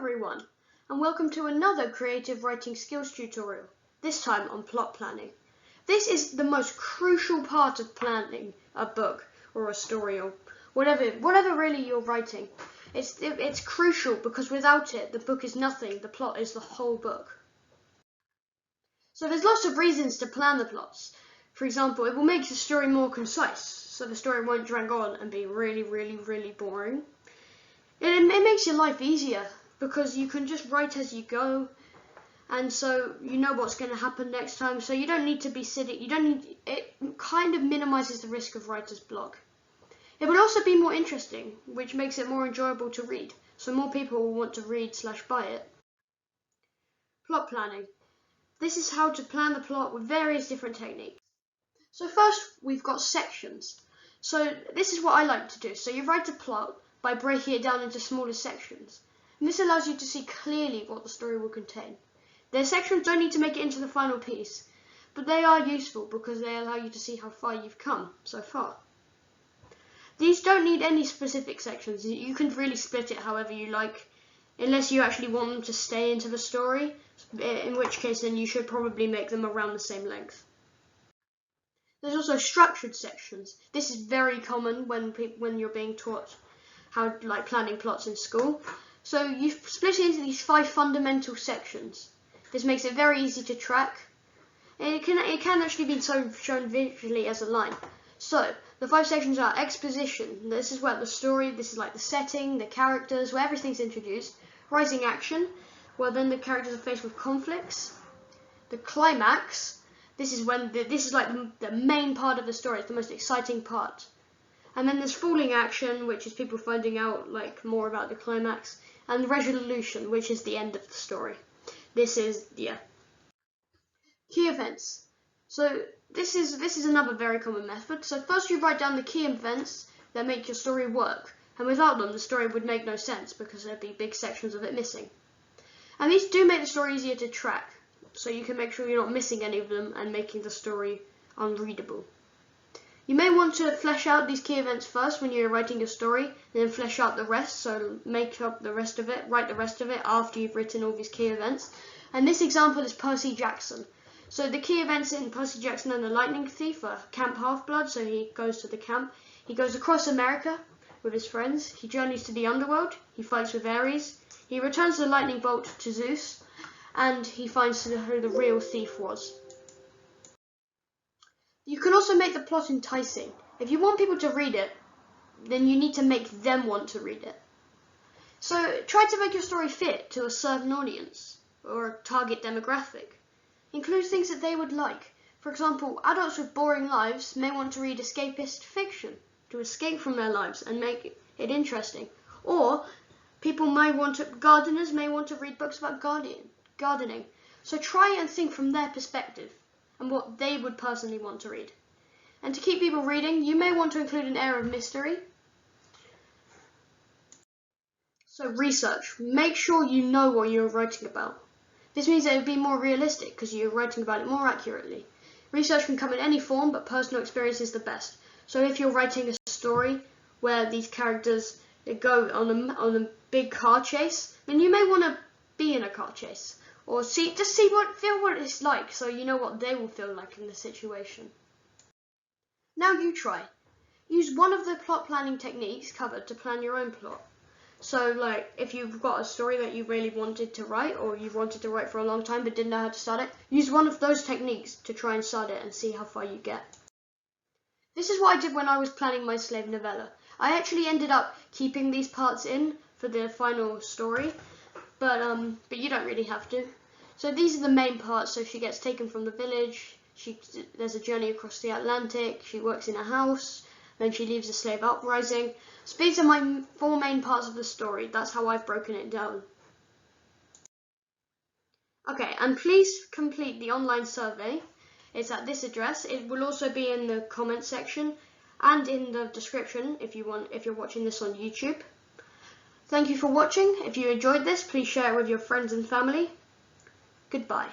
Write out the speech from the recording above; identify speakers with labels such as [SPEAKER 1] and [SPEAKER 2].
[SPEAKER 1] everyone, and welcome to another creative writing skills tutorial, this time on plot planning. This is the most crucial part of planning a book or a story or whatever really you're writing. It's crucial because without it, the book is nothing, the plot is the whole book. So there's lots of reasons to plan the plots. For example, it will make the story more concise, so the story won't drag on and be really boring. It makes your life easier because you can just write as you go, and so you know what's going to happen next time, so you don't need to be sitting, it kind of minimizes the risk of writer's block. It will also be more interesting, which makes it more enjoyable to read, so more people will want to read/buy it. Plot planning. This is how to plan the plot with various different techniques. So first we've got sections. So this is what I like to do. So you write a plot by breaking it down into smaller sections. And this allows you to see clearly what the story will contain. The sections don't need to make it into the final piece, but they are useful because they allow you to see how far you've come so far. These don't need any specific sections. You can really split it however you like, unless you actually want them to stay into the story, in which case then you should probably make them around the same length. There's also structured sections. This is very common when you're being taught how planning plots in school. So you split it into these 5 fundamental sections. This makes it very easy to track. And it can actually be shown visually as a line. So the 5 sections are exposition. This is where this is like the setting, the characters, where everything's introduced. Rising action, where then the characters are faced with conflicts. The climax. This is like the main part of the story. It's the most exciting part. And then there's falling action, which is people finding out more about the climax, and resolution, which is the end of the story. This is key events. So this is another very common method. So first you write down the key events that make your story work, and without them the story would make no sense because there'd be big sections of it missing. And these do make the story easier to track, so you can make sure you're not missing any of them and making the story unreadable. You may want to flesh out these key events first when you're writing your story, and then flesh out the rest, so make up the rest of it, write the rest of it after you've written all these key events. And this example is Percy Jackson. So the key events in Percy Jackson and the Lightning Thief are Camp Half-Blood, so he goes to the camp. He goes across America with his friends, he journeys to the underworld, he fights with Ares, he returns the lightning bolt to Zeus, and he finds who the real thief was. You can also make the plot enticing. If you want people to read it, then you need to make them want to read it. So try to make your story fit to a certain audience or a target demographic. Include things that they would like. For example, adults with boring lives may want to read escapist fiction to escape from their lives and make it interesting. Or gardeners may want to read books about gardening. So try and think from their perspective and what they would personally want to read. And to keep people reading, you may want to include an air of mystery. So research. Make sure you know what you're writing about. This means that it would be more realistic because you're writing about it more accurately. Research can come in any form, but personal experience is the best. So if you're writing a story where these characters go on a big car chase, then you may want to be in a car chase. Or feel what it's like, so you know what they will feel like in the situation. Now you try. Use one of the plot planning techniques covered to plan your own plot. So if you've got a story that you really wanted to write, or you've wanted to write for a long time but didn't know how to start it, use one of those techniques to try and start it and see how far you get. This is what I did when I was planning my slave novella. I actually ended up keeping these parts in for the final story, but you don't really have to. So these are the main parts. So she gets taken from the village, there's a journey across the Atlantic, she works in a house, then she leaves the slave uprising. So these are my 4 main parts of the story. That's how I've broken it down. Okay, and please complete the online survey. It's at this address. It will also be in the comment section and in the description if you're watching this on YouTube. Thank you for watching. If you enjoyed this, please share it with your friends and family. Goodbye.